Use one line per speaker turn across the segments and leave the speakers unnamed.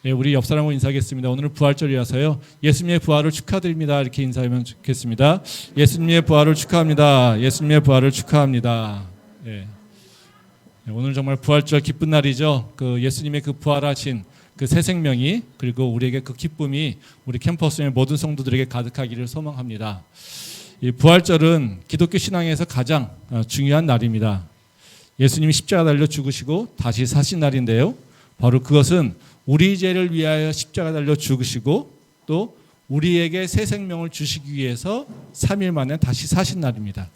예, 우리 옆 사람하고 인사하겠습니다. 오늘은 부활절이라서요. 예수님의 부활을 축하드립니다. 이렇게 인사하면 좋겠습니다. 예수님의 부활을 축하합니다. 예수님의 부활을 축하합니다. 예. 오늘 정말 부활절 기쁜 날이죠. 그 예수님의 그 부활하신 그 새 생명이 그리고 우리에게 그 기쁨이 우리 캠퍼스의 모든 성도들에게 가득하기를 소망합니다. 이 부활절은 기독교 신앙에서 가장 중요한 날입니다. 예수님이 십자가 달려 죽으시고 다시 사신 날인데요. 바로 그것은 우리 죄를 위하여 십자가 달려 죽으시고 또 우리에게 새 생명을 주시기 위해서 3일 만에 다시 사신 날입니다.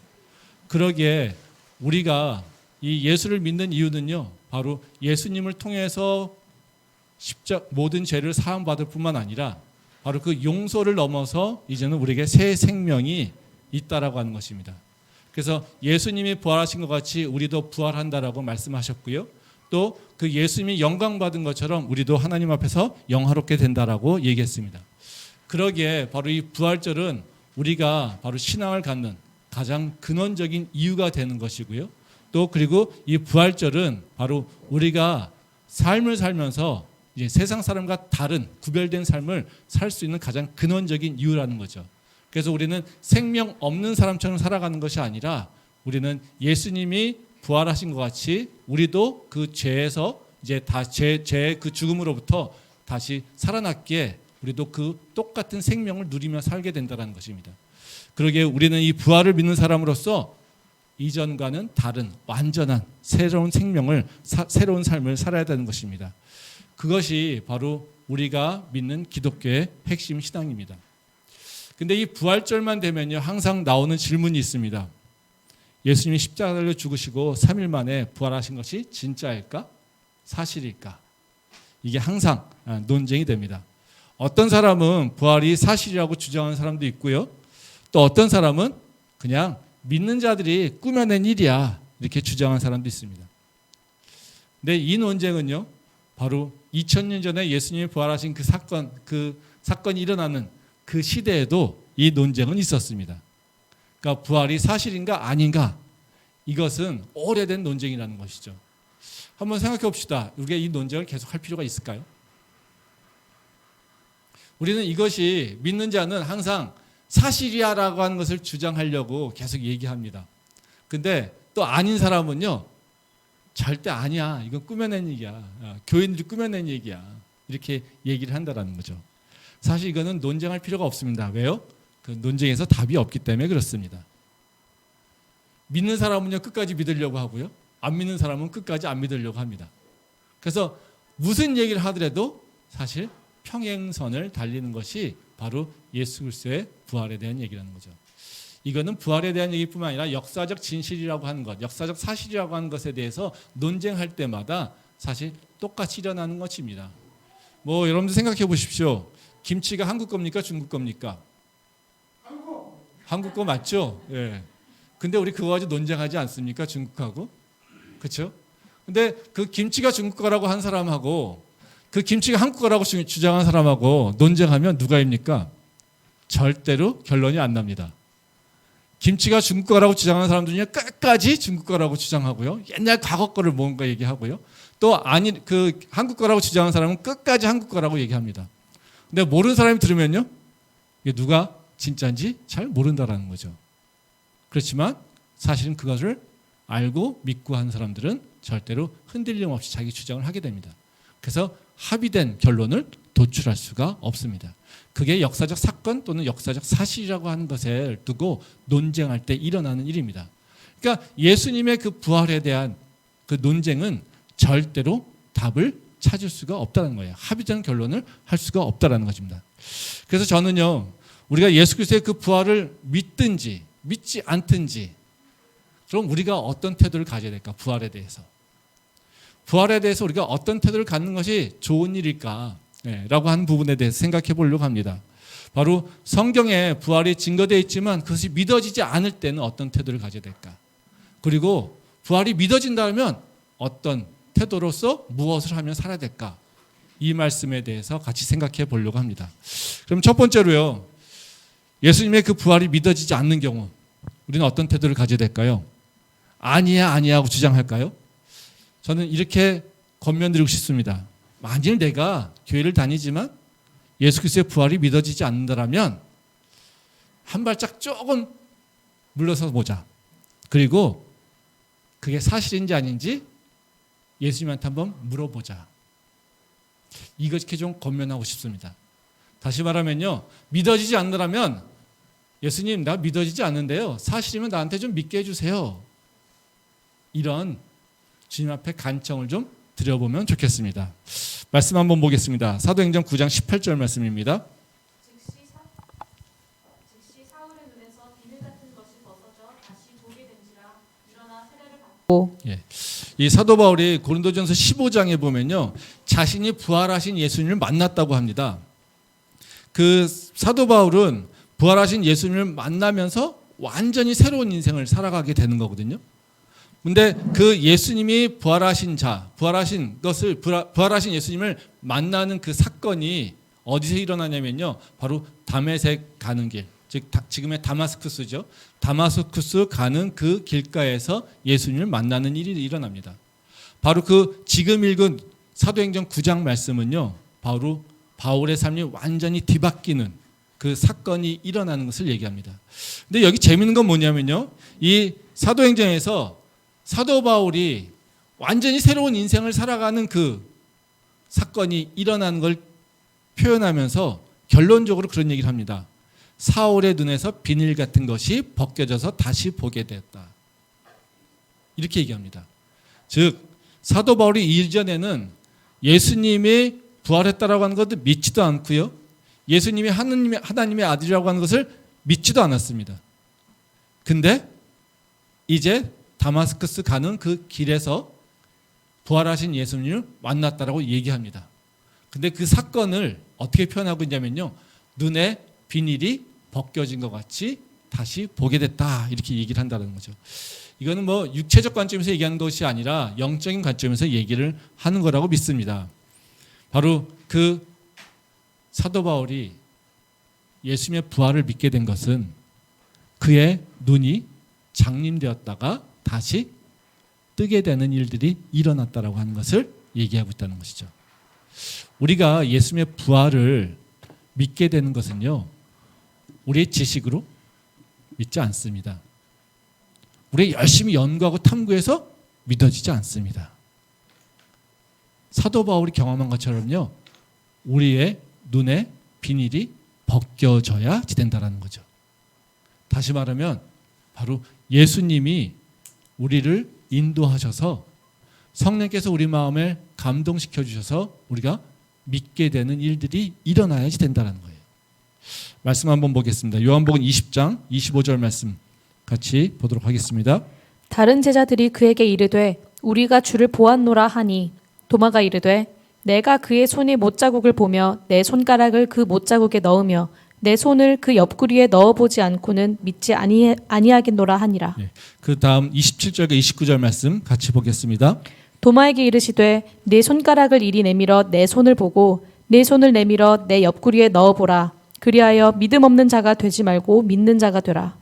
그러기에 우리가 이 예수를 믿는 이유는요, 바로 예수님을 통해서 모든 죄를 사함받을 뿐만 아니라 바로 그 용서를 넘어서 이제는 우리에게 새 생명이 있다라고 하는 것입니다. 그래서 예수님이 부활하신 것 같이 우리도 부활한다라고 말씀하셨고요. 또 그 예수님이 영광 받은 것처럼 우리도 하나님 앞에서 영화롭게 된다라고 얘기했습니다. 그러기에 바로 이 부활절은 우리가 바로 신앙을 갖는 가장 근원적인 이유가 되는 것이고요. 또 그리고 이 부활절은 바로 우리가 삶을 살면서 이제 세상 사람과 다른 구별된 삶을 살 수 있는 가장 근원적인 이유라는 거죠. 그래서 우리는 생명 없는 사람처럼 살아가는 것이 아니라 우리는 예수님이 부활하신 것 같이 우리도 그 죄에서 이제 죄의 그 죽음으로부터 다시 살아났기에 우리도 그 똑같은 생명을 누리며 살게 된다는 것입니다. 그러기에 우리는 이 부활을 믿는 사람으로서 이전과는 다른 완전한 새로운 생명을 새로운 삶을 살아야 되는 것입니다. 그것이 바로 우리가 믿는 기독교의 핵심 신앙입니다. 근데 이 부활절만 되면요, 항상 나오는 질문이 있습니다. 예수님이 십자가 달려 죽으시고 3일 만에 부활하신 것이 진짜일까? 사실일까? 이게 항상 논쟁이 됩니다. 어떤 사람은 부활이 사실이라고 주장하는 사람도 있고요. 또 어떤 사람은 그냥 믿는 자들이 꾸며낸 일이야 이렇게 주장하는 사람도 있습니다. 근데 이 논쟁은요, 바로 2000년 전에 예수님이 부활하신 그 사건이 일어나는 그 시대에도 이 논쟁은 있었습니다. 그러니까 부활이 사실인가 아닌가, 이것은 오래된 논쟁이라는 것이죠. 한번 생각해 봅시다. 우리가 이 논쟁을 계속 할 필요가 있을까요? 우리는 이것이 믿는 자는 항상 사실이야라고 하는 것을 주장하려고 계속 얘기합니다. 근데 또 아닌 사람은요, 절대 아니야, 이건 꾸며낸 얘기야, 교인들이 꾸며낸 얘기야, 이렇게 얘기를 한다는 거죠. 사실 이거는 논쟁할 필요가 없습니다. 왜요? 그 논쟁에서 답이 없기 때문에 그렇습니다. 믿는 사람은요, 끝까지 믿으려고 하고요, 안 믿는 사람은 끝까지 안 믿으려고 합니다. 그래서 무슨 얘기를 하더라도 사실 평행선을 달리는 것이 바로 예수 그리스도의 부활에 대한 얘기라는 거죠. 이거는 부활에 대한 얘기뿐만 아니라 역사적 진실이라고 하는 것, 역사적 사실이라고 하는 것에 대해서 논쟁할 때마다 사실 똑같이 일어나는 것입니다. 뭐 여러분들 생각해 보십시오. 김치가 한국 겁니까? 중국 겁니까? 한국 거 맞죠? 예. 근데 우리 그거 가지고 논쟁하지 않습니까? 중국하고. 그렇죠? 근데 그 김치가 중국 거라고 한 사람하고 그 김치가 한국 거라고 주장한 사람하고 논쟁하면 누가 입니까? 절대로 결론이 안 납니다. 김치가 중국 거라고 주장하는 사람들은요, 끝까지 중국 거라고 주장하고요, 옛날 과거 거를 뭔가 얘기하고요, 또 아니 그 한국 거라고 주장하는 사람은 끝까지 한국 거라고 얘기합니다. 근데 모르는 사람이 들으면요, 이게 누가 진짜인지 잘 모른다라는 거죠. 그렇지만 사실은 그것을 알고 믿고 하는 사람들은 절대로 흔들림 없이 자기 주장을 하게 됩니다. 그래서 합의된 결론을 도출할 수가 없습니다. 그게 역사적 사건 또는 역사적 사실이라고 하는 것을 두고 논쟁할 때 일어나는 일입니다. 그러니까 예수님의 그 부활에 대한 그 논쟁은 절대로 답을 찾을 수가 없다는 거예요. 합의된 결론을 할 수가 없다는 것입니다. 그래서 저는요, 우리가 예수 그리스도의 그 부활을 믿든지 믿지 않든지, 그럼 우리가 어떤 태도를 가져야 될까? 부활에 대해서 우리가 어떤 태도를 갖는 것이 좋은 일일까? 라고 하는 부분에 대해서 생각해 보려고 합니다. 바로 성경에 부활이 증거되어 있지만 그것이 믿어지지 않을 때는 어떤 태도를 가져야 될까? 그리고 부활이 믿어진다면 어떤 태도로서 무엇을 하면 살아야 될까? 이 말씀에 대해서 같이 생각해 보려고 합니다. 그럼 첫 번째로요, 예수님의 그 부활이 믿어지지 않는 경우 우리는 어떤 태도를 가져야 될까요? 아니야 하고 주장할까요? 저는 이렇게 권면드리고 싶습니다. 만일 내가 교회를 다니지만 예수 그리스도의 부활이 믿어지지 않는다면 한 발짝 조금 물러서 보자. 그리고 그게 사실인지 아닌지 예수님한테 한번 물어보자. 이렇게 좀 권면하고 싶습니다. 다시 말하면요, 믿어지지 않는다면 예수님, 나 믿어지지 않는데요, 사실이면 나한테 좀 믿게 해주세요. 이런 주님 앞에 간청을 좀 드려보면 좋겠습니다. 말씀 한번 보겠습니다. 사도행전 9장 18절 말씀입니다.
즉시 사울의 눈에서 비늘 같은 것이 벗어져 다시 보게 된지라 일어나 세례를 받고.
이 사도 바울이 고린도전서 15장에 보면요, 자신이 부활하신 예수님을 만났다고 합니다. 그 사도 바울은 부활하신 예수님을 만나면서 완전히 새로운 인생을 살아가게 되는 거거든요. 근데 그 예수님이 부활하신 예수님을 만나는 그 사건이 어디서 일어나냐면요, 바로 다메섹 가는 길, 즉 지금의 다마스쿠스죠. 다마스쿠스 가는 그 길가에서 예수님을 만나는 일이 일어납니다. 바로 그 지금 읽은 사도행전 9장 말씀은요, 바로 바울의 삶이 완전히 뒤바뀌는 그 사건이 일어나는 것을 얘기합니다. 근데 여기 재밌는 건 뭐냐면요, 이 사도행전에서 사도 바울이 완전히 새로운 인생을 살아가는 그 사건이 일어나는 걸 표현하면서 결론적으로 그런 얘기를 합니다. 사울의 눈에서 비늘 같은 것이 벗겨져서 다시 보게 되었다. 이렇게 얘기합니다. 즉 사도 바울이 이전에는 예수님이 부활했다라고 하는 것도 믿지도 않고요, 예수님이 하나님의 아들이라고 하는 것을 믿지도 않았습니다. 근데 이제 다마스쿠스 가는 그 길에서 부활하신 예수님을 만났다라고 얘기합니다. 근데 그 사건을 어떻게 표현하고 있냐면요, 눈에 비닐이 벗겨진 것 같이 다시 보게 됐다, 이렇게 얘기를 한다는 거죠. 이거는 뭐 육체적 관점에서 얘기하는 것이 아니라 영적인 관점에서 얘기를 하는 거라고 믿습니다. 바로 그 사도 바울이 예수님의 부활을 믿게 된 것은 그의 눈이 장림되었다가 다시 뜨게 되는 일들이 일어났다라고 하는 것을 얘기하고 있다는 것이죠. 우리가 예수님의 부활을 믿게 되는 것은요, 우리의 지식으로 믿지 않습니다. 우리 열심히 연구하고 탐구해서 믿어지지 않습니다. 사도 바울이 경험한 것처럼요, 우리의 눈에 비닐이 벗겨져야 된다는 거죠. 다시 말하면 바로 예수님이 우리를 인도하셔서 성령께서 우리 마음을 감동시켜 주셔서 우리가 믿게 되는 일들이 일어나야지 된다는 거예요. 말씀 한번 보겠습니다. 요한복음 20장 25절 말씀 같이 보도록 하겠습니다.
다른 제자들이 그에게 이르되 우리가 주를 보았노라 하니 도마가 이르되 내가 그의 손에 못자국을 보며 내 손가락을 그 못자국에 넣으며 내 손을 그 옆구리에 넣어보지 않고는 믿지 아니하겠노라 하니라.
그 다음 27절과 29절 말씀 같이 보겠습니다.
도마에게 이르시되 내 손가락을 이리 내밀어 내 손을 보고 내 손을 내밀어 내 옆구리에 넣어보라. 그리하여 믿음 없는 자가 되지 말고 믿는 자가 되라.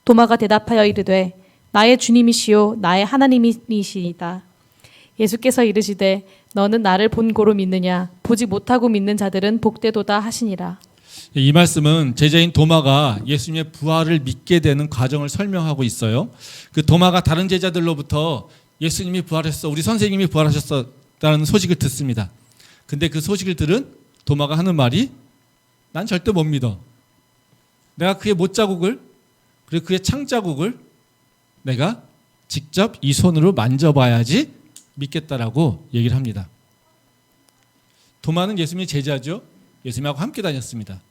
도마가 대답하여 이르되 나의 주님이시요 나의 하나님이시이다. 예수께서 이르시되 너는 나를 본고로 믿느냐? 보지 못하고 믿는 자들은 복되도다 하시니라.
이 말씀은 제자인 도마가 예수님의 부활을 믿게 되는 과정을 설명하고 있어요. 그 도마가 다른 제자들로부터 예수님이 부활했어, 우리 선생님이 부활하셨다는 소식을 듣습니다. 근데 그 소식을 들은 도마가 하는 말이 난 절대 못 믿어. 내가 그의 못자국을, 그리고 그의 창자국을 내가 직접 이 손으로 만져봐야지 믿겠다라고 얘기를 합니다. 도마는 예수님의 제자죠. 예수님하고 함께 다녔습니다.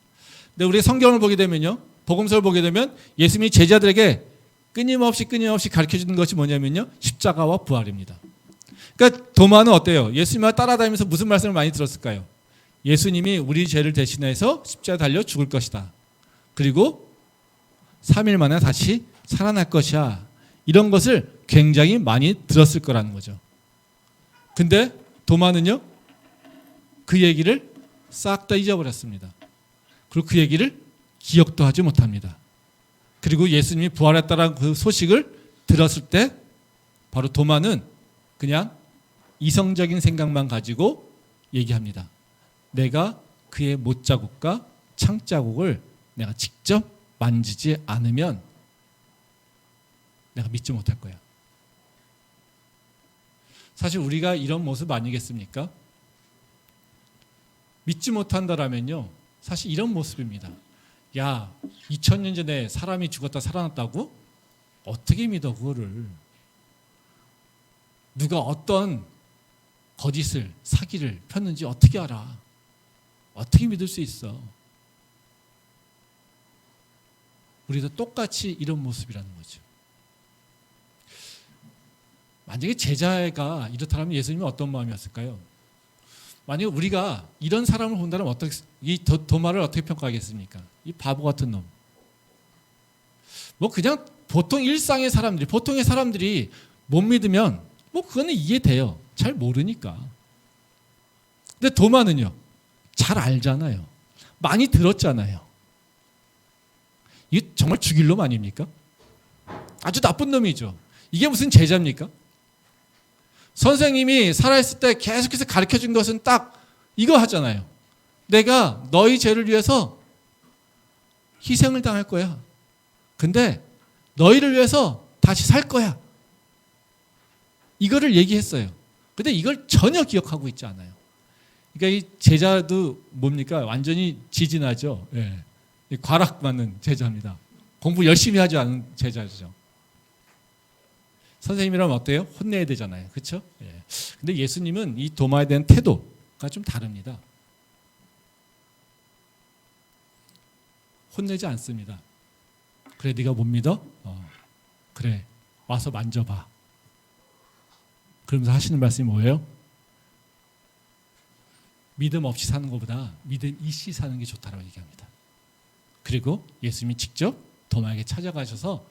근데 우리 성경을 보게 되면요, 복음서를 보게 되면 예수님이 제자들에게 끊임없이 가르쳐주는 것이 뭐냐면요, 십자가와 부활입니다. 그러니까 도마는 어때요? 예수님과 따라다니면서 무슨 말씀을 많이 들었을까요? 예수님이 우리 죄를 대신해서 십자가에 달려 죽을 것이다. 그리고 3일 만에 다시 살아날 것이야. 이런 것을 굉장히 많이 들었을 거라는 거죠. 근데 도마는요, 그 얘기를 싹 다 잊어버렸습니다. 그리고 그 얘기를 기억도 하지 못합니다. 그리고 예수님이 부활했다는 그 소식을 들었을 때 바로 도마는 그냥 이성적인 생각만 가지고 얘기합니다. 내가 그의 못자국과 창자국을 내가 직접 만지지 않으면 내가 믿지 못할 거야. 사실 우리가 이런 모습 아니겠습니까? 믿지 못한다라면요, 사실 이런 모습입니다. 야, 2000년 전에 사람이 죽었다 살아났다고? 어떻게 믿어 그거를? 누가 어떤 거짓을, 사기를 폈는지 어떻게 알아? 어떻게 믿을 수 있어? 우리도 똑같이 이런 모습이라는 거죠. 만약에 제자가 이렇다면 예수님은 어떤 마음이었을까요? 만약에 우리가 이런 사람을 본다면 어떻게, 이 도마를 어떻게 평가하겠습니까? 이 바보 같은 놈. 뭐 그냥 보통 일상의 사람들이, 보통의 사람들이 못 믿으면 뭐 그거는 이해돼요. 잘 모르니까. 근데 도마는요, 잘 알잖아요. 많이 들었잖아요. 이게 정말 죽일 놈 아닙니까? 아주 나쁜 놈이죠. 이게 무슨 제자입니까? 선생님이 살아있을 때 계속해서 가르쳐준 것은 딱 이거 하잖아요. 내가 너희 죄를 위해서 희생을 당할 거야. 근데 너희를 위해서 다시 살 거야. 이거를 얘기했어요. 근데 이걸 전혀 기억하고 있지 않아요. 그러니까 이 제자도 뭡니까? 완전히 지진하죠. 예. 과락맞는 제자입니다. 공부 열심히 하지 않은 제자죠. 선생님이라면 어때요? 혼내야 되잖아요. 그렇죠? 예. 근데 예수님은 이 도마에 대한 태도가 좀 다릅니다. 혼내지 않습니다. 그래, 네가 못 믿어? 그래, 와서 만져봐. 그러면서 하시는 말씀이 뭐예요? 믿음 없이 사는 것보다 믿음 있이 사는 게 좋다라고 얘기합니다. 그리고 예수님이 직접 도마에게 찾아가셔서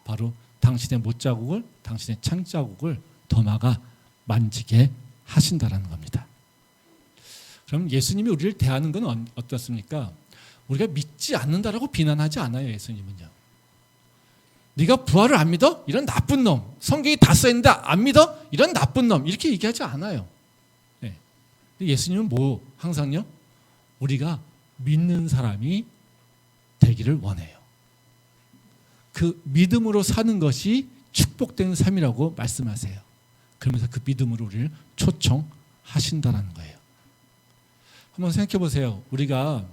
바로 당신의 못자국을, 당신의 창자국을 도마가 만지게 하신다라는 겁니다. 그럼 예수님이 우리를 대하는 건 어떻습니까? 우리가 믿지 않는다라고 비난하지 않아요. 예수님은요. 네가 부활을 안 믿어? 이런 나쁜 놈. 성경이 다 써있는데 안 믿어? 이런 나쁜 놈. 이렇게 얘기하지 않아요. 네. 예수님은 뭐 항상요? 우리가 믿는 사람이 되기를 원해요. 그 믿음으로 사는 것이 축복된 삶이라고 말씀하세요. 그러면서 그 믿음으로 우리를 초청하신다는 거예요. 한번 생각해 보세요. 우리가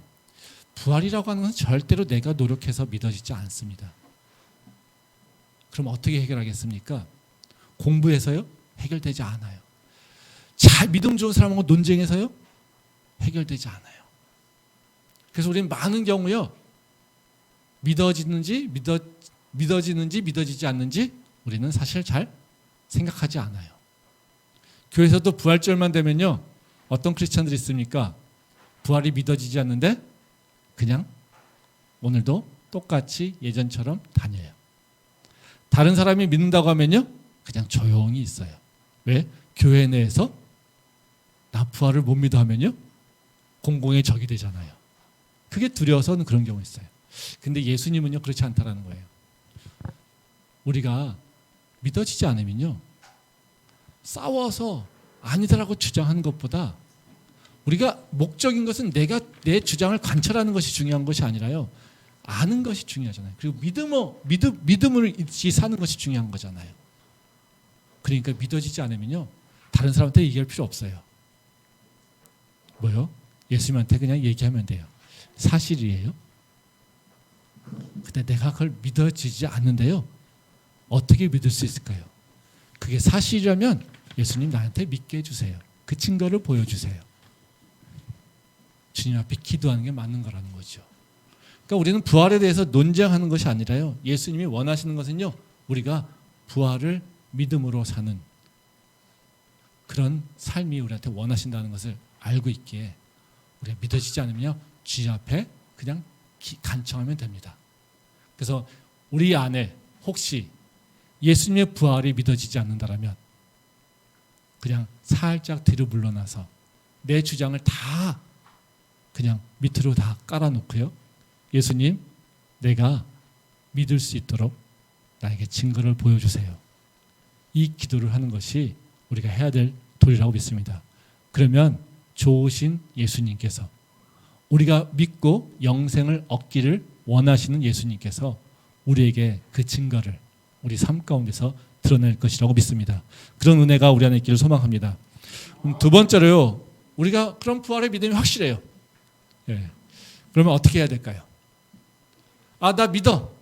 부활이라고 하는 것은 절대로 내가 노력해서 믿어지지 않습니다. 그럼 어떻게 해결하겠습니까? 공부해서요? 해결되지 않아요. 잘 믿음 좋은 사람하고 논쟁해서요? 해결되지 않아요. 그래서 우리는 많은 경우요, 믿어지는지 믿어지지 않는지 우리는 사실 잘 생각하지 않아요. 교회에서도 부활절만 되면요, 어떤 크리스천들이 있습니까? 부활이 믿어지지 않는데 그냥 오늘도 똑같이 예전처럼 다녀요. 다른 사람이 믿는다고 하면요, 그냥 조용히 있어요. 왜? 교회 내에서 나 부활을 못 믿어 하면요, 공공의 적이 되잖아요. 그게 두려워서는 그런 경우 있어요. 근데 예수님은요, 그렇지 않다라는 거예요. 우리가 믿어지지 않으면요, 싸워서 아니다라고 주장하는 것보다 우리가 목적인 것은 내가 내 주장을 관철하는 것이 중요한 것이 아니라요, 아는 것이 중요하잖아요. 그리고 믿음을 잊지 사는 것이 중요한 거잖아요. 그러니까 믿어지지 않으면요, 다른 사람한테 얘기할 필요 없어요. 뭐요? 예수님한테 그냥 얘기하면 돼요. 사실이에요. 근데 내가 그걸 믿어지지 않는데요, 어떻게 믿을 수 있을까요? 그게 사실이라면 예수님 나한테 믿게 해주세요. 그 증거를 보여주세요. 주님 앞에 기도하는 게 맞는 거라는 거죠. 그러니까 우리는 부활에 대해서 논쟁하는 것이 아니라요, 예수님이 원하시는 것은요, 우리가 부활을 믿음으로 사는 그런 삶이 우리한테 원하신다는 것을 알고 있기에 우리가 믿어지지 않으면요, 주님 앞에 그냥 간청하면 됩니다. 그래서 우리 안에 혹시 예수님의 부활이 믿어지지 않는다라면 그냥 살짝 뒤로 물러나서 내 주장을 다 그냥 밑으로 다 깔아놓고요, 예수님, 내가 믿을 수 있도록 나에게 증거를 보여주세요. 이 기도를 하는 것이 우리가 해야 될 도리라고 믿습니다. 그러면 좋으신 예수님께서, 우리가 믿고 영생을 얻기를 원하시는 예수님께서 우리에게 그 증거를 우리 삶 가운데서 드러낼 것이라고 믿습니다. 그런 은혜가 우리 안에 있기를 소망합니다. 두 번째로요, 우리가 그런 부활의 믿음이 확실해요. 예. 그러면 어떻게 해야 될까요? 나 믿어.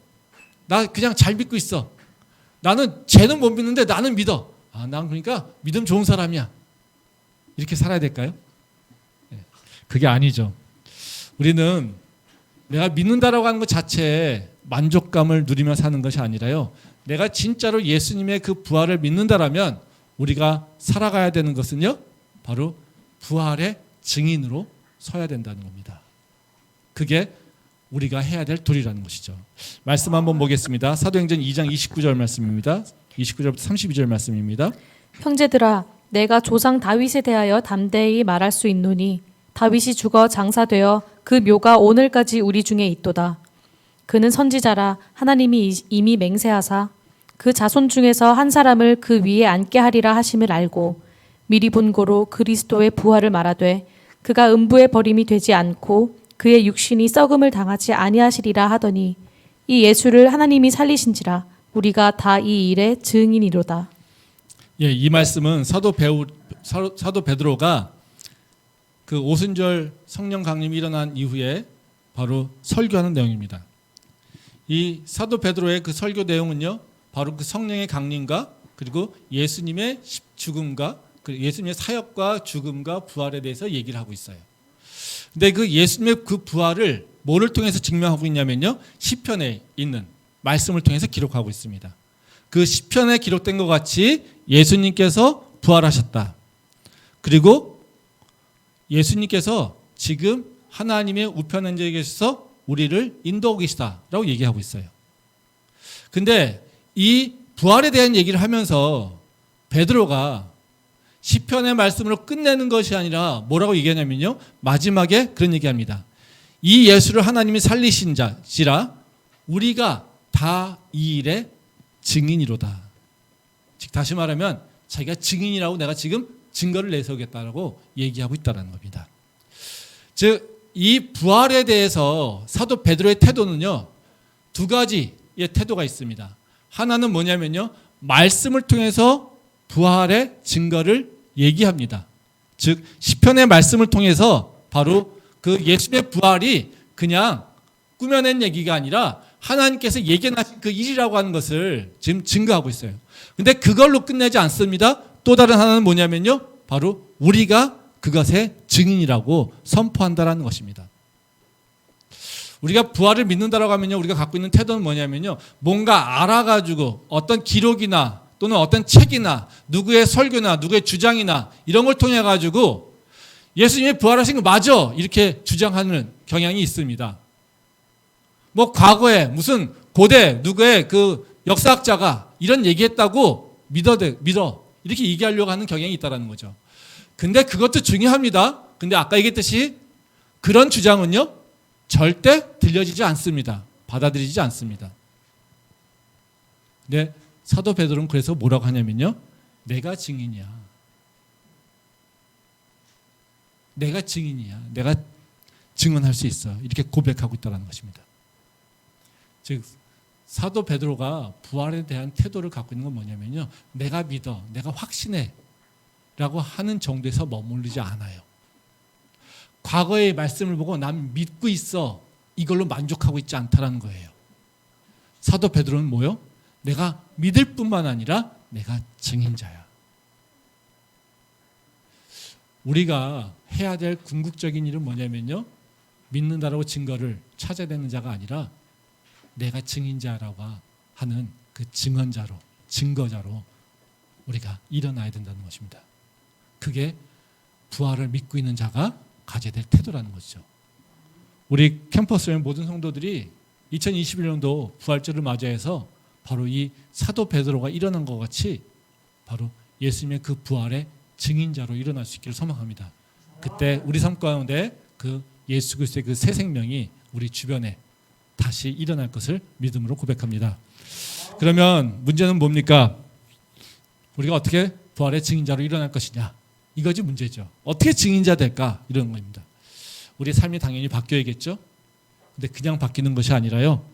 나 그냥 잘 믿고 있어. 나는 쟤는 못 믿는데 나는 믿어. 난 그러니까 믿음 좋은 사람이야. 이렇게 살아야 될까요? 예. 그게 아니죠. 우리는 내가 믿는다라고 하는 것 자체에 만족감을 누리며 사는 것이 아니라요, 내가 진짜로 예수님의 그 부활을 믿는다라면 우리가 살아가야 되는 것은요, 바로 부활의 증인으로 서야 된다는 겁니다. 그게 우리가 해야 될 도리라는 것이죠. 말씀 한번 보겠습니다. 사도행전 2장 29절 말씀입니다. 29절부터 32절 말씀입니다.
형제들아, 내가 조상 다윗에 대하여 담대히 말할 수 있노니 다윗이 죽어 장사되어 그 묘가 오늘까지 우리 중에 있도다. 그는 선지자라 하나님이 이미 맹세하사 그 자손 중에서 한 사람을 그 위에 앉게 하리라 하심을 알고 미리 본고로 그리스도의 부활을 말하되 그가 음부의 버림이 되지 않고 그의 육신이 썩음을 당하지 아니하시리라 하더니 이 예수를 하나님이 살리신지라 우리가 다 이 일의 증인이로다.
예, 이 말씀은 사도 베드로가 그 오순절 성령 강림이 일어난 이후에 바로 설교하는 내용입니다. 이 사도 베드로의 그 설교 내용은요, 바로 그 성령의 강림과 그리고 예수님의 죽음과 예수님의 사역과 죽음과 부활에 대해서 얘기를 하고 있어요. 근데 그 예수님의 그 부활을 뭐를 통해서 증명하고 있냐면요, 시편에 있는 말씀을 통해서 기록하고 있습니다. 그 시편에 기록된 것 같이 예수님께서 부활하셨다. 그리고 예수님께서 지금 하나님의 우편에 앉아 계셔서 우리를 인도하고 계시다라고 얘기하고 있어요. 근데 이 부활에 대한 얘기를 하면서 베드로가 시편의 말씀으로 끝내는 것이 아니라 뭐라고 얘기하냐면요, 마지막에 그런 얘기합니다. 이 예수를 하나님이 살리신 자시라 우리가 다 이 일의 증인이로다. 즉 다시 말하면 자기가 증인이라고 내가 지금 증거를 내세우겠다라고 얘기하고 있다는 겁니다. 즉 이 부활에 대해서 사도 베드로의 태도는요, 두 가지의 태도가 있습니다. 하나는 뭐냐면요, 말씀을 통해서 부활의 증거를 얘기합니다. 즉 시편의 말씀을 통해서 바로 그 예수님의 부활이 그냥 꾸며낸 얘기가 아니라 하나님께서 예견하신 그 일이라고 하는 것을 지금 증거하고 있어요. 근데 그걸로 끝내지 않습니다. 또 다른 하나는 뭐냐면요, 바로 우리가 그것의 증인이라고 선포한다라는 것입니다. 우리가 부활을 믿는다라고 하면요, 우리가 갖고 있는 태도는 뭐냐면요, 뭔가 알아가지고 어떤 기록이나 또는 어떤 책이나 누구의 설교나 누구의 주장이나 이런 걸 통해 가지고 예수님이 부활하신 거 맞아 이렇게 주장하는 경향이 있습니다. 뭐 과거에 무슨 고대 누구의 그 역사학자가 이런 얘기했다고 믿어 이렇게 얘기하려고 하는 경향이 있다는 거죠. 근데 그것도 중요합니다. 근데 아까 얘기했듯이 그런 주장은요, 절대 들려지지 않습니다. 받아들이지 않습니다. 근데 사도 베드로는 그래서 뭐라고 하냐면요, 내가 증인이야. 내가 증인이야. 내가 증언할 수 있어. 이렇게 고백하고 있다는 것입니다. 즉 사도 베드로가 부활에 대한 태도를 갖고 있는 건 뭐냐면요, 내가 믿어, 내가 확신해 라고 하는 정도에서 머무르지 않아요. 과거의 말씀을 보고 난 믿고 있어 이걸로 만족하고 있지 않다라는 거예요. 사도 베드로는 뭐요? 내가 믿을 뿐만 아니라 내가 증인자야. 우리가 해야 될 궁극적인 일은 뭐냐면요, 믿는다라고 증거를 찾아내는 자가 아니라 내가 증인자라고 하는 그 증언자로, 증거자로 우리가 일어나야 된다는 것입니다. 그게 부활을 믿고 있는 자가 가져야 될 태도라는 것이죠. 우리 캠퍼스의 모든 성도들이 2021년도 부활절을 맞이해서 바로 이 사도 베드로가 일어난 것 같이 바로 예수님의 그 부활의 증인자로 일어날 수 있기를 소망합니다. 그때 우리 삶 가운데 그 예수 그리스도의 그 새 생명이 우리 주변에 다시 일어날 것을 믿음으로 고백합니다. 그러면 문제는 뭡니까? 우리가 어떻게 부활의 증인자로 일어날 것이냐? 이것이 문제죠. 어떻게 증인자 될까? 이런 겁니다. 우리의 삶이 당연히 바뀌어야겠죠. 근데 그냥 바뀌는 것이 아니라요.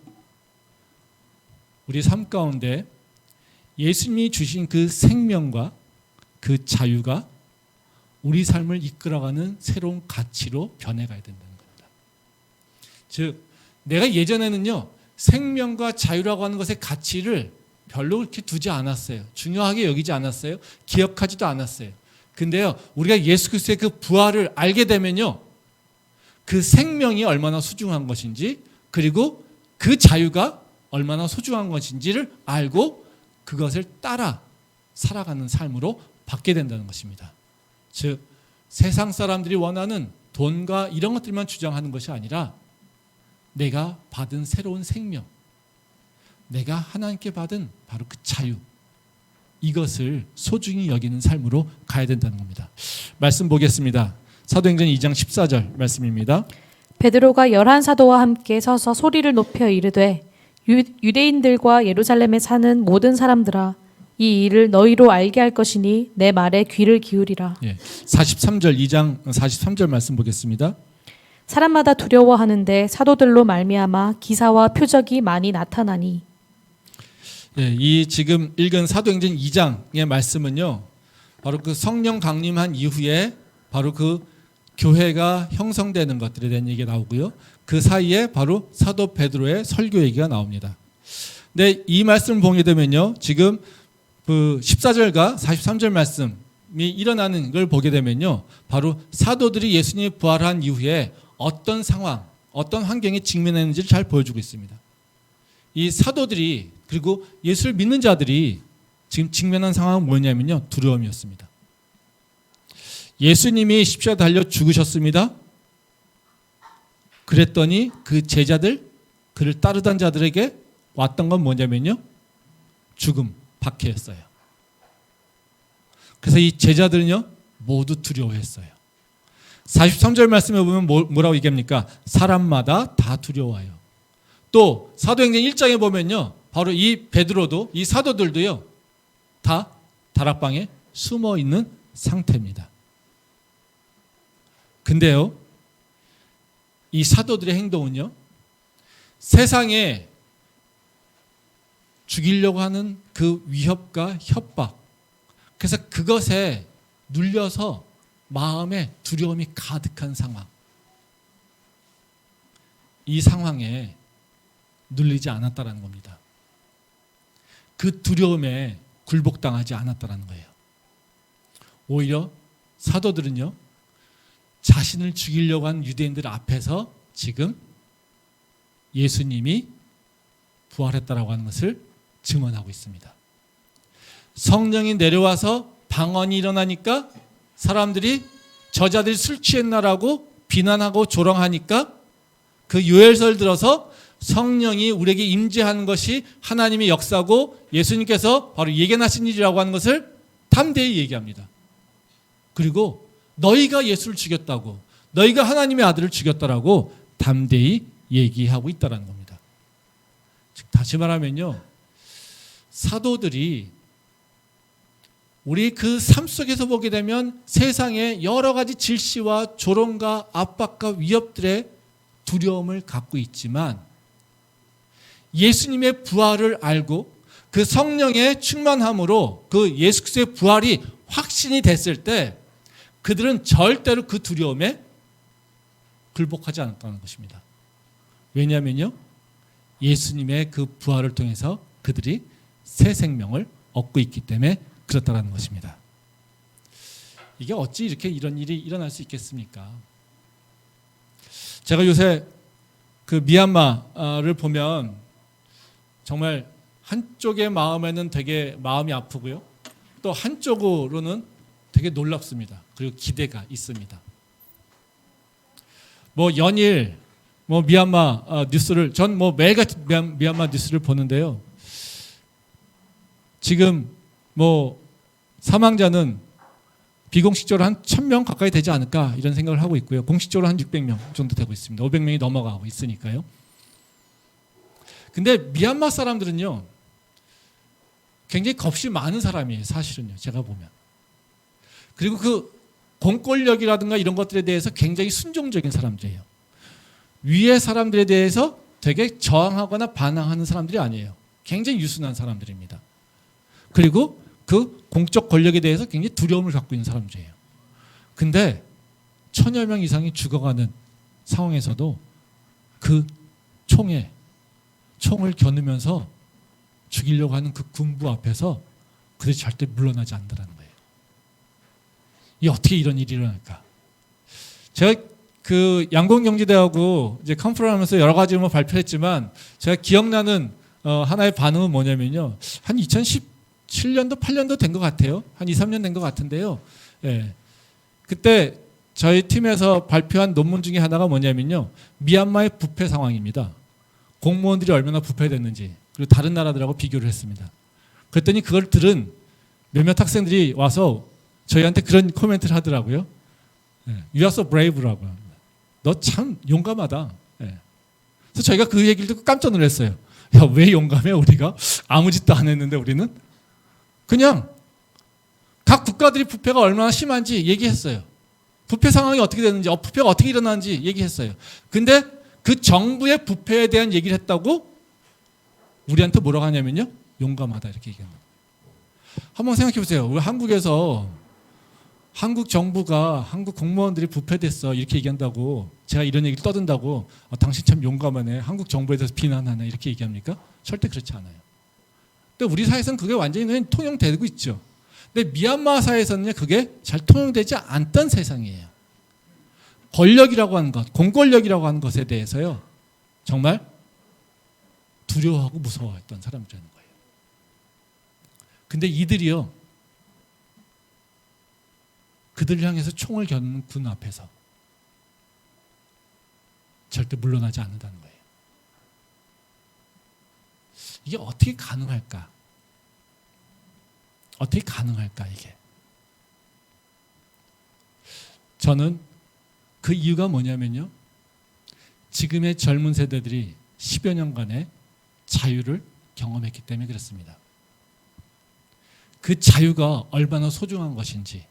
우리 삶 가운데 예수님이 주신 그 생명과 그 자유가 우리 삶을 이끌어가는 새로운 가치로 변해가야 된다는 겁니다. 즉 내가 예전에는요. 생명과 자유라고 하는 것의 가치를 별로 그렇게 두지 않았어요. 중요하게 여기지 않았어요. 기억하지도 않았어요. 근데요. 우리가 예수 그리스도의 그 부활을 알게 되면요. 그 생명이 얼마나 소중한 것인지 그리고 그 자유가 얼마나 소중한 것인지를 알고 그것을 따라 살아가는 삶으로 받게 된다는 것입니다. 즉 세상 사람들이 원하는 돈과 이런 것들만 주장하는 것이 아니라 내가 받은 새로운 생명, 내가 하나님께 받은 바로 그 자유, 이것을 소중히 여기는 삶으로 가야 된다는 겁니다. 말씀 보겠습니다. 사도행전 2장 14절 말씀입니다.
베드로가 11사도와 함께 서서 소리를 높여 이르되 유대인들과 예루살렘에 사는 모든 사람들아 이 일을 너희로 알게 할 것이니 내 말에 귀를 기울이라.
43절 2장 43절 말씀 보겠습니다.
사람마다 두려워하는데 사도들로 말미암아 기사와 표적이 많이 나타나니.
이 지금 읽은 사도행전 2장의 말씀은요. 바로 그 성령 강림한 이후에 바로 그 교회가 형성되는 것들에 대한 얘기가 나오고요. 그 사이에 바로 사도 베드로의 설교 얘기가 나옵니다. 근데 이 말씀을 보게 되면요. 지금 그 14절과 43절 말씀이 일어나는 걸 보게 되면요. 바로 사도들이 예수님이 부활한 이후에 어떤 상황, 어떤 환경에 직면했는지를 잘 보여주고 있습니다. 이 사도들이 그리고 예수를 믿는 자들이 지금 직면한 상황은 뭐냐면요. 두려움이었습니다. 예수님이 십자가에 달려 죽으셨습니다. 그랬더니 그 제자들, 그를 따르던 자들에게 왔던 건 뭐냐면요. 죽음, 박해였어요. 그래서 이 제자들은요. 모두 두려워했어요. 43절 말씀에 보면 뭐라고 얘기합니까? 사람마다 다 두려워해요. 또 사도행전 1장에 보면요. 바로 이 베드로도 이 사도들도요. 다 다락방에 숨어 있는 상태입니다. 근데요. 이 사도들의 행동은요. 세상에 죽이려고 하는 그 위협과 협박, 그래서 그것에 눌려서 마음에 두려움이 가득한 상황, 이 상황에 눌리지 않았다라는 겁니다. 그 두려움에 굴복당하지 않았다라는 거예요. 오히려 사도들은요. 자신을 죽이려고 한 유대인들 앞에서 지금 예수님이 부활했다라고 하는 것을 증언하고 있습니다. 성령이 내려와서 방언이 일어나니까 사람들이 저자들이 술 취했나라고 비난하고 조롱하니까 그 요엘서를 들어서 성령이 우리에게 임재하는 것이 하나님의 역사고 예수님께서 바로 예견하신 일이라고 하는 것을 담대히 얘기합니다. 그리고 너희가 예수를 죽였다고, 너희가 하나님의 아들을 죽였다라고 담대히 얘기하고 있다는 겁니다. 즉 다시 말하면요. 사도들이 우리 그 삶 속에서 보게 되면 세상의 여러 가지 질시와 조롱과 압박과 위협들의 두려움을 갖고 있지만 예수님의 부활을 알고 그 성령의 충만함으로 그 예수 그리스도의 부활이 확신이 됐을 때 그들은 절대로 그 두려움에 굴복하지 않았다는 것입니다. 왜냐하면요. 예수님의 그 부활을 통해서 그들이 새 생명을 얻고 있기 때문에 그렇다는 것입니다. 이게 어찌 이렇게 이런 일이 일어날 수 있겠습니까? 제가 요새 그 미얀마를 보면 정말 한쪽의 마음에는 되게 마음이 아프고요. 또 한쪽으로는 되게 놀랍습니다. 그리고 기대가 있습니다. 뭐 연일 뭐 미얀마 뉴스를 전 뭐 매일같이 미얀마 뉴스를 보는데요. 지금 뭐 사망자는 비공식적으로 한 1000명 가까이 되지 않을까 이런 생각을 하고 있고요. 공식적으로 한 600명 정도 되고 있습니다. 500명이 넘어가고 있으니까요. 근데 미얀마 사람들은요. 굉장히 겁이 많은 사람이에요. 사실은요. 제가 보면. 그리고 그 공권력이라든가 이런 것들에 대해서 굉장히 순종적인 사람들이에요. 위의 사람들에 대해서 되게 저항하거나 반항하는 사람들이 아니에요. 굉장히 유순한 사람들입니다. 그리고 그 공적 권력에 대해서 굉장히 두려움을 갖고 있는 사람들이에요. 근데 1000여 명 이상이 죽어가는 상황에서도 그 총을 겨누면서 죽이려고 하는 그 군부 앞에서 그들이 절대 물러나지 않는다는 거예요. 이 어떻게 이런 일이 일어날까? 제가 그 양곤경제대하고 이제 컨퍼런스 하면서 여러 가지 뭐 발표했지만 제가 기억나는 하나의 반응은 뭐냐면요. 한 2017년도 8년도 된 것 같아요. 한 2, 3년 된 것 같은데요. 예. 그때 저희 팀에서 발표한 논문 중에 하나가 뭐냐면요. 미얀마의 부패 상황입니다. 공무원들이 얼마나 부패됐는지 그리고 다른 나라들하고 비교를 했습니다. 그랬더니 그걸 들은 몇몇 학생들이 와서 저희한테 그런 코멘트를 하더라고요. You are so brave라고. 너 참 용감하다. 그래서 저희가 그 얘기를 듣고 깜짝 놀랐어요. 야, 왜 용감해 우리가? 아무 짓도 안 했는데 우리는? 그냥 각 국가들이 부패가 얼마나 심한지 얘기했어요. 부패 상황이 어떻게 되는지, 부패가 어떻게 일어나는지 얘기했어요. 근데 그 정부의 부패에 대한 얘기를 했다고 우리한테 뭐라고 하냐면요. 용감하다 이렇게 얘기합니다. 한번 생각해 보세요. 우리 한국에서 한국 정부가 한국 공무원들이 부패됐어 이렇게 얘기한다고 제가 이런 얘기를 떠든다고 당신 참 용감하네. 한국 정부에 대해서 비난하네 이렇게 얘기합니까? 절대 그렇지 않아요. 근데 우리 사회에서는 그게 완전히 그냥 통용되고 있죠. 근데 미얀마 사회에서는 그게 잘 통용되지 않던 세상이에요. 권력이라고 하는 것, 공권력이라고 하는 것에 대해서요. 정말 두려워하고 무서워했던 사람들이라는 거예요. 근데 이들이요. 그들을 향해서 총을 겨누는 군 앞에서 절대 물러나지 않는다는 거예요. 이게 어떻게 가능할까? 어떻게 가능할까 이게? 저는 그 이유가 뭐냐면요. 지금의 젊은 세대들이 10여 년간의 자유를 경험했기 때문에 그렇습니다. 그 자유가 얼마나 소중한 것인지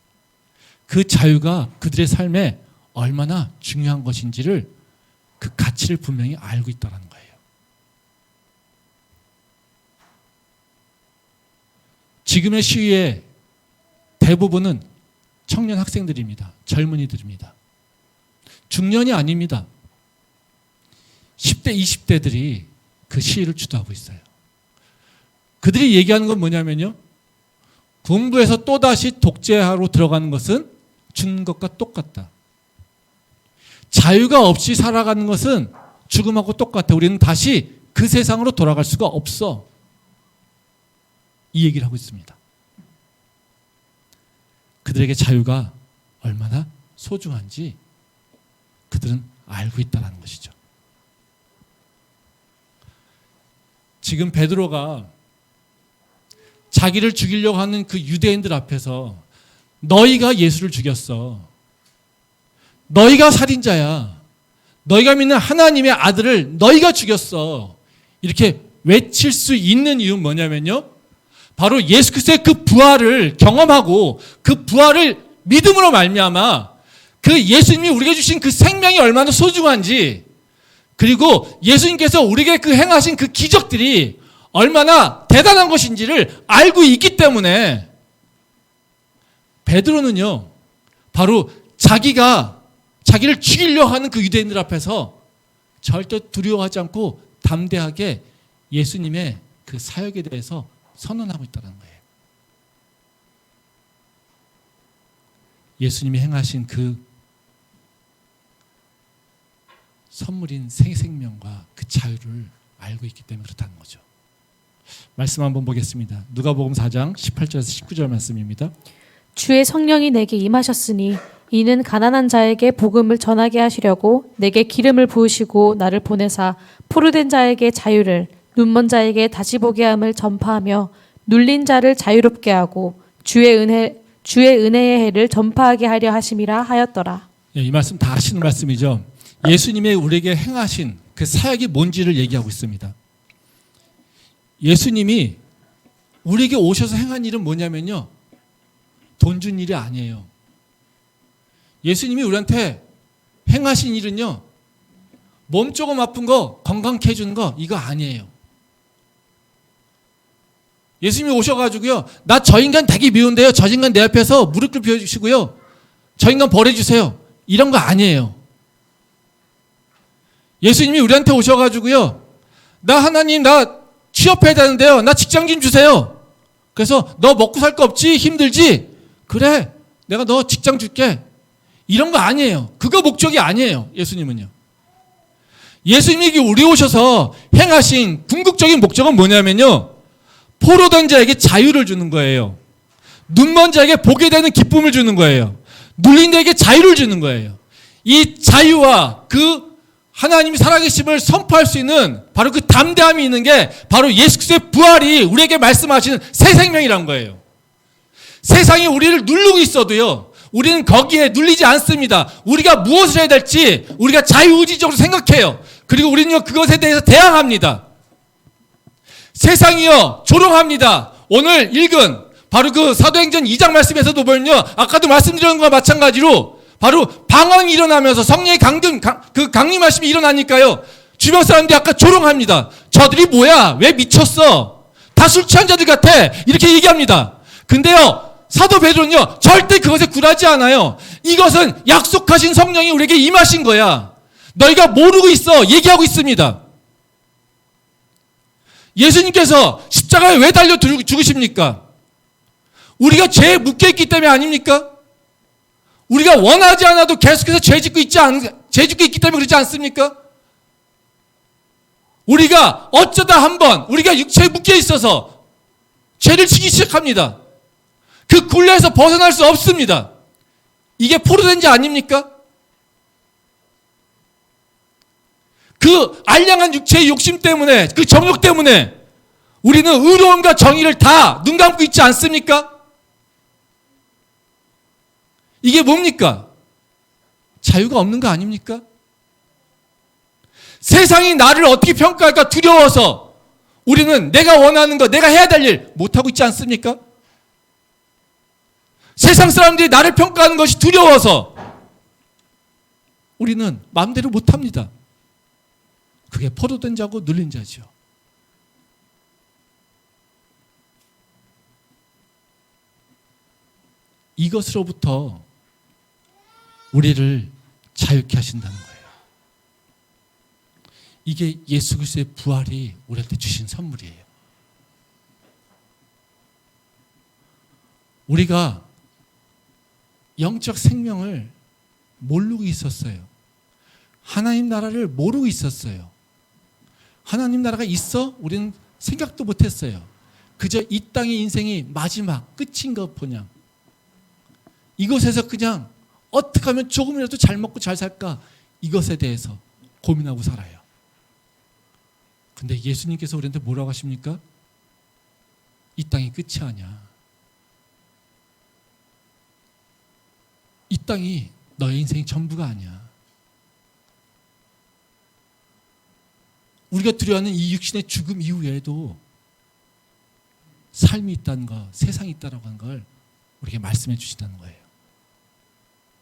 그 자유가 그들의 삶에 얼마나 중요한 것인지를 그 가치를 분명히 알고 있다는 거예요. 지금의 시위의 대부분은 청년 학생들입니다. 젊은이들입니다. 중년이 아닙니다. 10대, 20대들이 그 시위를 주도하고 있어요. 그들이 얘기하는 건 뭐냐면요. 군부에서 또다시 독재하러 들어가는 것은 죽는 것과 똑같다. 자유가 없이 살아가는 것은 죽음하고 똑같아. 우리는 다시 그 세상으로 돌아갈 수가 없어. 이 얘기를 하고 있습니다. 그들에게 자유가 얼마나 소중한지 그들은 알고 있다는 것이죠. 지금 베드로가 자기를 죽이려고 하는 그 유대인들 앞에서 너희가 예수를 죽였어. 너희가 살인자야. 너희가 믿는 하나님의 아들을 너희가 죽였어. 이렇게 외칠 수 있는 이유는 뭐냐면요. 바로 예수 그리스도의 그 부활을 경험하고 그 부활을 믿음으로 말미암아 그 예수님이 우리에게 주신 그 생명이 얼마나 소중한지 그리고 예수님께서 우리에게 그 행하신 그 기적들이 얼마나 대단한 것인지를 알고 있기 때문에 베드로는요. 바로 자기를 죽이려 하는 그 유대인들 앞에서 절대 두려워하지 않고 담대하게 예수님의 그 사역에 대해서 선언하고 있다는 거예요. 예수님이 행하신 그 선물인 새 생명과 그 자유를 알고 있기 때문에 그렇다는 거죠. 말씀 한번 보겠습니다. 누가복음 4장 18절에서 19절 말씀입니다.
주의 성령이 내게 임하셨으니 이는 가난한 자에게 복음을 전하게 하시려고 내게 기름을 부으시고 나를 보내사 포로된 자에게 자유를 눈먼 자에게 다시 보게 함을 전파하며 눌린 자를 자유롭게 하고 주의 은혜의 해를 전파하게 하려 하심이라 하였더라.
이 말씀 다 하시는 말씀이죠. 예수님의 우리에게 행하신 그 사역이 뭔지를 얘기하고 있습니다. 예수님이 우리에게 오셔서 행한 일은 뭐냐면요. 돈 준 일이 아니에요. 예수님이 우리한테 행하신 일은요, 몸 조금 아픈 거 건강케 해주는 거 이거 아니에요. 예수님이 오셔가지고요, 나 저 인간 되게 미운데요, 저 인간 내 앞에서 무릎 꿇게 해주시고요, 저 인간 버려주세요, 이런 거 아니에요. 예수님이 우리한테 오셔가지고요, 나 하나님 나 취업해야 되는데요, 나 직장 좀 주세요. 그래서 너 먹고 살 거 없지? 힘들지? 그래, 내가 너 직장 줄게. 이런 거 아니에요. 그거 목적이 아니에요. 예수님은요. 예수님이 우리 오셔서 행하신 궁극적인 목적은 뭐냐면요, 포로된 자에게 자유를 주는 거예요. 눈먼 자에게 보게 되는 기쁨을 주는 거예요. 눌린 자에게 자유를 주는 거예요. 이 자유와 그 하나님이 살아계심을 선포할 수 있는 바로 그 담대함이 있는 게 바로 예수 그리스도의 부활이 우리에게 말씀하시는 새 생명이란 거예요. 세상이 우리를 누르고 있어도요, 우리는 거기에 눌리지 않습니다. 우리가 무엇을 해야 될지 우리가 자유의지적으로 생각해요. 그리고 우리는요, 그것에 대해서 대항합니다. 세상이요, 조롱합니다. 오늘 읽은 바로 그 사도행전 2장 말씀에서도 보면요, 아까도 말씀드린 것과 마찬가지로 바로 방언이 일어나면서 성령의 강림하심이 일어나니까요, 주변 사람들이 아까 조롱합니다. 저들이 뭐야? 왜 미쳤어? 다 술 취한 자들 같아. 이렇게 얘기합니다. 근데요, 사도 베드로는요, 절대 그것에 굴하지 않아요. 이것은 약속하신 성령이 우리에게 임하신 거야. 너희가 모르고 있어. 얘기하고 있습니다. 예수님께서 십자가에 왜 달려 죽으십니까? 우리가 죄에 묶여있기 때문에 아닙니까? 우리가 원하지 않아도 계속해서 죄 짓고 있기 때문에 그렇지 않습니까? 우리가 어쩌다 한번 우리가 육체에 묶여 있어서 죄를 지기 시작합니다. 그 굴레에서 벗어날 수 없습니다. 이게 포로된 자 아닙니까? 그 알량한 육체의 욕심 때문에, 그 정욕 때문에 우리는 의로움과 정의를 다 눈 감고 있지 않습니까? 이게 뭡니까? 자유가 없는 거 아닙니까? 세상이 나를 어떻게 평가할까 두려워서 우리는 내가 원하는 거, 내가 해야 될 일 못하고 있지 않습니까? 세상 사람들이 나를 평가하는 것이 두려워서 우리는 마음대로 못합니다. 그게 포로된 자고 눌린 자죠. 이것으로부터 우리를 자유케 하신다는 거예요. 이게 예수 그리스도의 부활이 우리한테 주신 선물이에요. 우리가 영적 생명을 모르고 있었어요. 하나님 나라를 모르고 있었어요. 하나님 나라가 있어? 우리는 생각도 못했어요. 그저 이 땅의 인생이 마지막 끝인 것 보냥, 이곳에서 그냥 어떻게 하면 조금이라도 잘 먹고 잘 살까, 이것에 대해서 고민하고 살아요. 근데 예수님께서 우리한테 뭐라고 하십니까? 이 땅이 끝이 아니야. 이 땅이 너의 인생이 전부가 아니야. 우리가 두려워하는 이 육신의 죽음 이후에도 삶이 있다는 거, 세상이 있다는 걸 우리에게 말씀해 주시다는 거예요.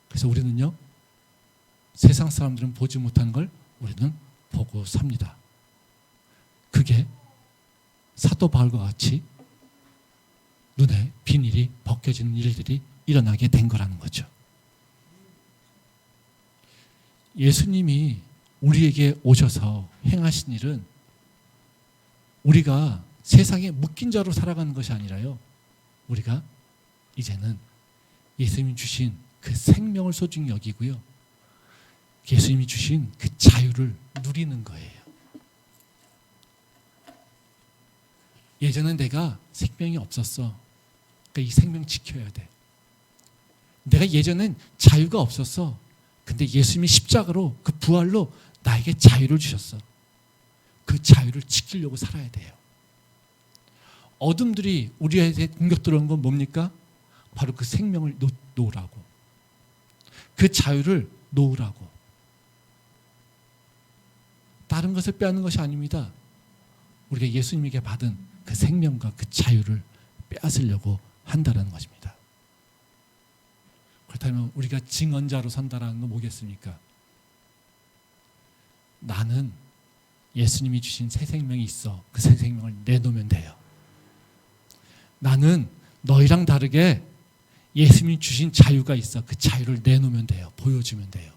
그래서 우리는요, 세상 사람들은 보지 못하는 걸 우리는 보고 삽니다. 그게 사도 바울과 같이 눈에 비닐이 벗겨지는 일들이 일어나게 된 거라는 거죠. 예수님이 우리에게 오셔서 행하신 일은 우리가 세상에 묶인 자로 살아가는 것이 아니라요, 우리가 이제는 예수님이 주신 그 생명을 소중히 여기고요, 예수님이 주신 그 자유를 누리는 거예요. 예전엔 내가 생명이 없었어. 그러니까 이 생명 지켜야 돼. 내가 예전엔 자유가 없었어. 근데 예수님이 십자가로, 그 부활로 나에게 자유를 주셨어. 그 자유를 지키려고 살아야 돼요. 어둠들이 우리에게 공격 들어오는 건 뭡니까? 바로 그 생명을 놓으라고, 그 자유를 놓으라고. 다른 것을 빼앗는 것이 아닙니다. 우리가 예수님에게 받은 그 생명과 그 자유를 빼앗으려고 한다는 것입니다. 그렇다면 우리가 증언자로 산다라는 건 뭐겠습니까? 나는 예수님이 주신 새 생명이 있어. 그 새 생명을 내놓으면 돼요. 나는 너희랑 다르게 예수님이 주신 자유가 있어. 그 자유를 내놓으면 돼요. 보여주면 돼요.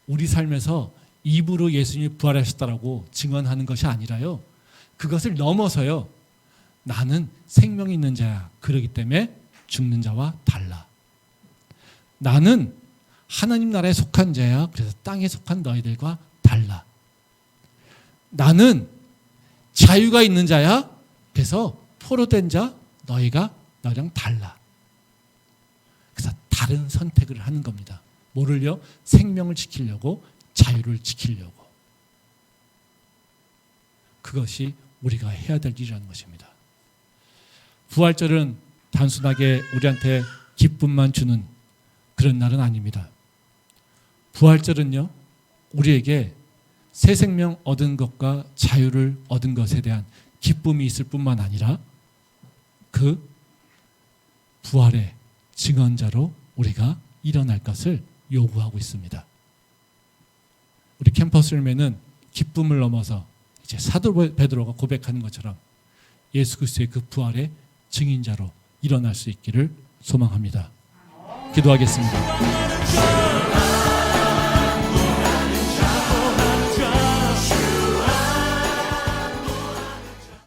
우리 삶에서 입으로 예수님이 부활하셨다라고 증언하는 것이 아니라요. 그것을 넘어서요. 나는 생명이 있는 자야. 그렇기 때문에 죽는 자와 달라. 나는 하나님 나라에 속한 자야. 그래서 땅에 속한 너희들과 달라. 나는 자유가 있는 자야. 그래서 포로된 자 너희가 너랑 달라. 그래서 다른 선택을 하는 겁니다. 뭐를요? 생명을 지키려고, 자유를 지키려고. 그것이 우리가 해야 될 일이라는 것입니다. 부활절은 단순하게 우리한테 기쁨만 주는 그런 날은 아닙니다. 부활절은요, 우리에게 새 생명 얻은 것과 자유를 얻은 것에 대한 기쁨이 있을 뿐만 아니라 그 부활의 증언자로 우리가 일어날 것을 요구하고 있습니다. 우리 캠퍼스 열매는 기쁨을 넘어서 이제 사도 베드로가 고백하는 것처럼 예수 그리스도의 그 부활의 증인자로 일어날 수 있기를 소망합니다. 기도하겠습니다.